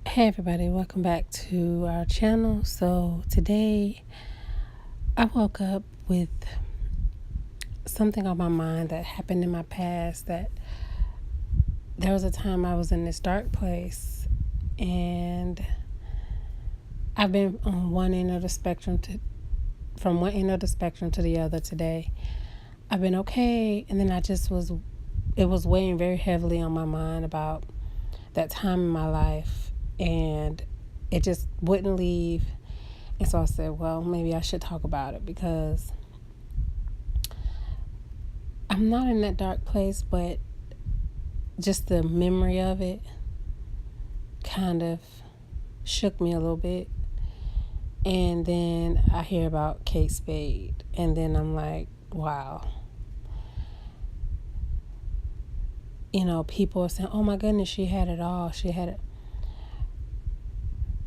Hey everybody, welcome back to our channel. So today I woke up with something on my mind that happened in my past, that there was a time I was in this dark place, and I've been on one end of the spectrum from one end of the spectrum to the other today. I've been okay, and then it was weighing very heavily on my mind about that time in my life, and it just wouldn't leave. And so I said, well, maybe I should talk about it because I'm not in that dark place, but just the memory of it kind of shook me a little bit. And then I hear about Kate Spade, and then I'm like, wow. People are saying, oh my goodness, she had it all. She had it.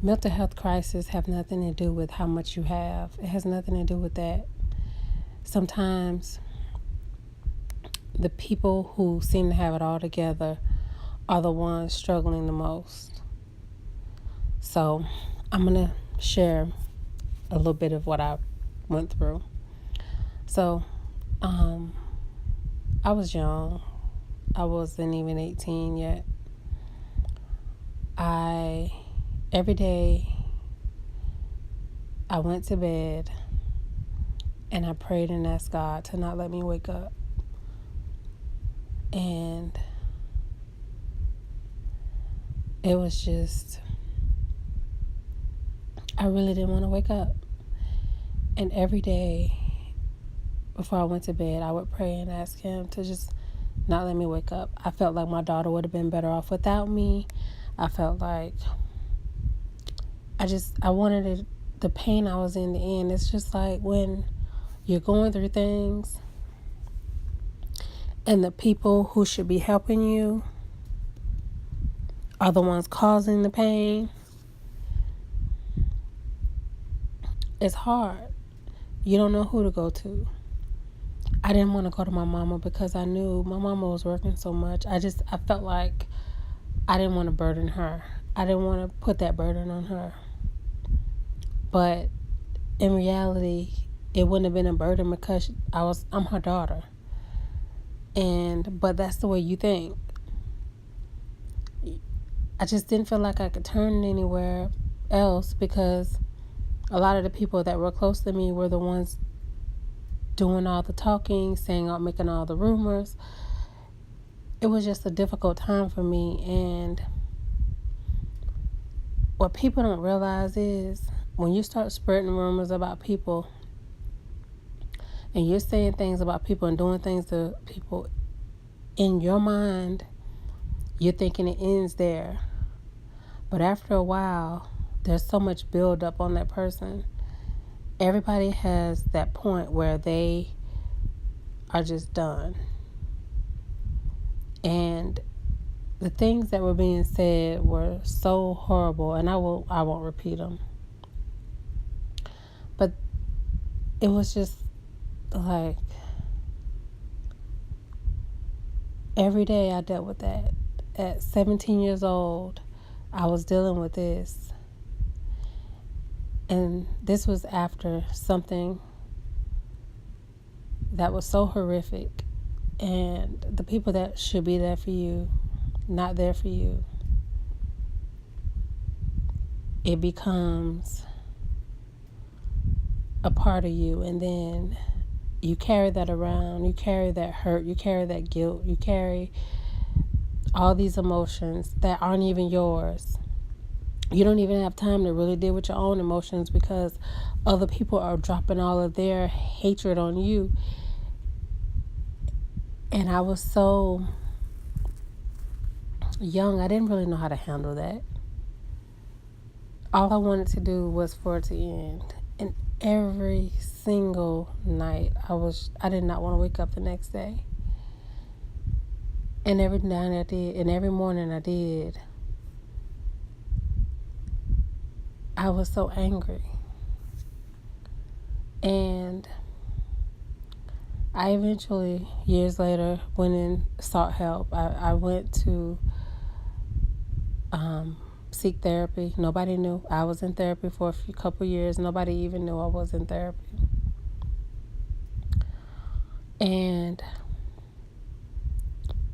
Mental health crisis have nothing to do with how much you have. It has nothing to do with that. Sometimes the people who seem to have it all together are the ones struggling the most. So I'm going to share a little bit of what I went through. So I was young. I wasn't even 18 yet. Every day I went to bed and I prayed and asked God to not let me wake up. And it was just, I really didn't want to wake up. And every day before I went to bed, I would pray and ask Him to just not let me wake up. I felt like my daughter would have been better off without me. I felt like I wanted the pain I was in the end. It's just like when you're going through things and the people who should be helping you are the ones causing the pain. It's hard. You don't know who to go to. I didn't want to go to my mama because I knew my mama was working so much. I felt like I didn't want to burden her. I didn't want to put that burden on her. But in reality, it wouldn't have been a burden because I'm her daughter. But that's the way you think. I just didn't feel like I could turn anywhere else because a lot of the people that were close to me were the ones doing all the talking, making all the rumors. It was just a difficult time for me. And what people don't realize is when you start spreading rumors about people and you're saying things about people and doing things to people, in your mind, you're thinking it ends there. But after a while, there's so much buildup on that person. Everybody has that point where they are just done. And the things that were being said were so horrible, and I won't repeat them. But it was just like every day I dealt with that. At 17 years old, I was dealing with this. And this was after something that was so horrific. And the people that should be there for you, not there for you. It becomes a part of you, and then you carry that around. You carry that hurt. You carry that guilt. You carry all these emotions that aren't even yours. You don't even have time to really deal with your own emotions because other people are dropping all of their hatred on you. And I was so young, I didn't really know how to handle that. All I wanted to do was for it to end. And every single night, I did not want to wake up the next day. And every night I did, and every morning I did. I was so angry. And I eventually, years later, went and sought help. I went to seek therapy. Nobody knew. I was in therapy for a couple years. Nobody even knew I was in therapy. And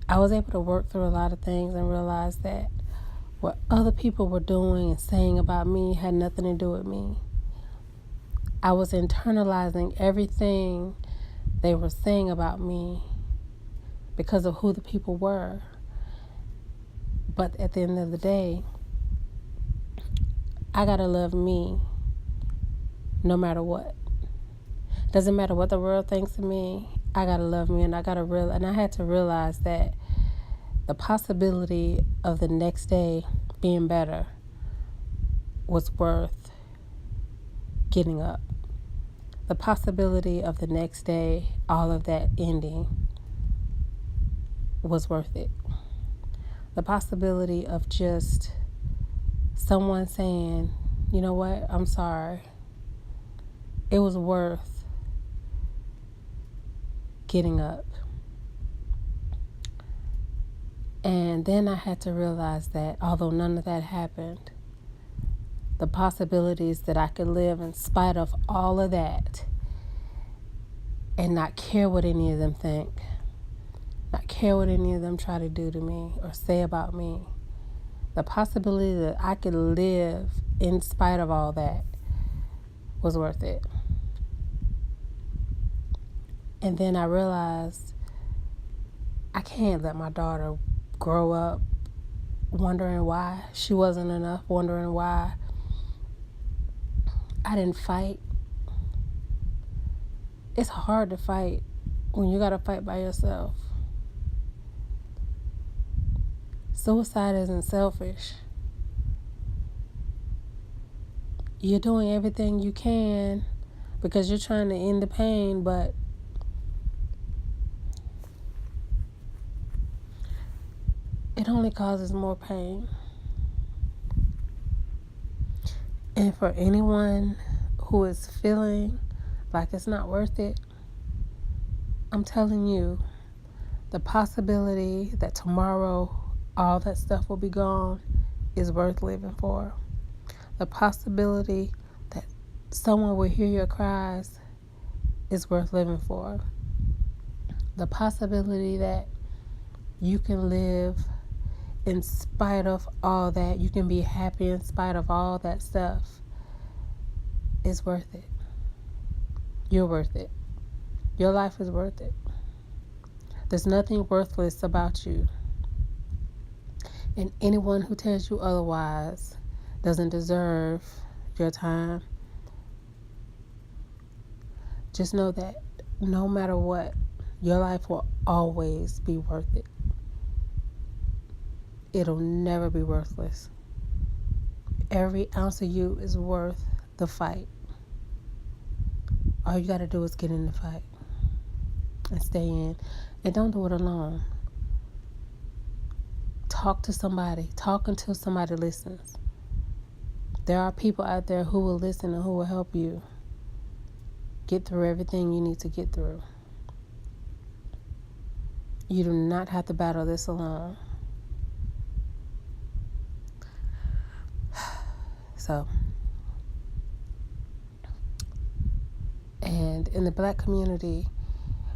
I was able to work through a lot of things and realize that what other people were doing and saying about me had nothing to do with me. I was internalizing everything they were saying about me because of who the people were. But at the end of the day, I gotta love me no matter what. Doesn't matter what the world thinks of me. I gotta love me, and I had to realize that the possibility of the next day being better was worth getting up. The possibility of the next day, all of that ending, was worth it. The possibility of just someone saying, you know what, I'm sorry, it was worth getting up. And then I had to realize that although none of that happened, the possibilities that I could live in spite of all of that and not care what any of them think, not care what any of them try to do to me or say about me, the possibility that I could live in spite of all that was worth it. And then I realized I can't let my daughter grow up wondering why she wasn't enough, wondering why I didn't fight. It's hard to fight when you gotta fight by yourself. Suicide isn't selfish. You're doing everything you can because you're trying to end the pain, but it only causes more pain. And for anyone who is feeling like it's not worth it, I'm telling you, the possibility that tomorrow all that stuff will be gone is worth living for. The possibility that someone will hear your cries is worth living for. The possibility that you can live in spite of all that, you can be happy in spite of all that stuff, is worth it. You're worth it. Your life is worth it. There's nothing worthless about you. And anyone who tells you otherwise doesn't deserve your time. Just know that no matter what, your life will always be worth it. It'll never be worthless. Every ounce of you is worth the fight. All you got to do is get in the fight and stay in. And don't do it alone. Talk to somebody. Talk until somebody listens. There are people out there who will listen and who will help you get through everything you need to get through. You do not have to battle this alone. So, and in the Black community,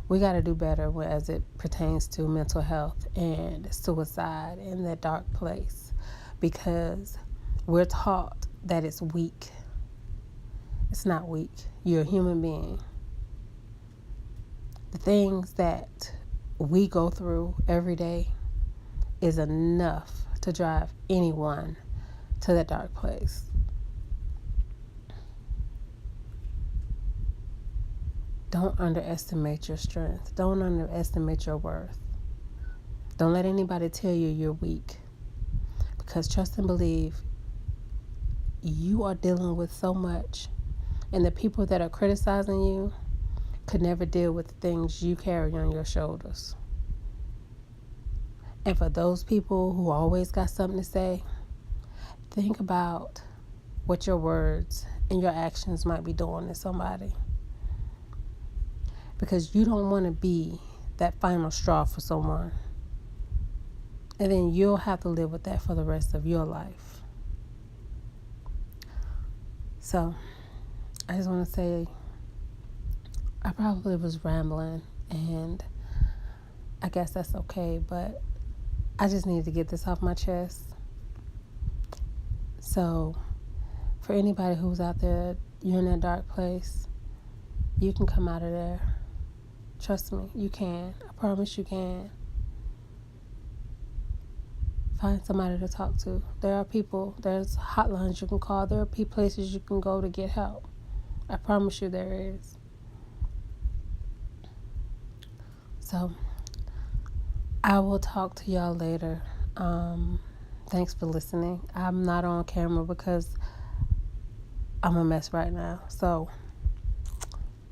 we got to do better as it pertains to mental health and suicide in that dark place, because we're taught that it's weak. It's not weak. You're a human being. The things that we go through every day is enough to drive anyone to that dark place. Don't underestimate your strength. Don't underestimate your worth. Don't let anybody tell you you're weak. Because trust and believe, you are dealing with so much. And the people that are criticizing you could never deal with the things you carry on your shoulders. And for those people who always got something to say, think about what your words and your actions might be doing to somebody. Because you don't want to be that final straw for someone. And then you'll have to live with that for the rest of your life. So I just want to say I probably was rambling, and I guess that's okay, but I just needed to get this off my chest. So for anybody who's out there, you're in that dark place, you can come out of there. Trust me, you can. I promise you can. Find somebody to talk to. There are people, there's hotlines you can call, there are places you can go to get help. I promise you there is. So I will talk to y'all later. Thanks for listening. I'm not on camera because I'm a mess right now. So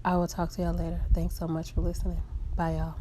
I will talk to y'all later. Thanks so much for listening. Bye, y'all.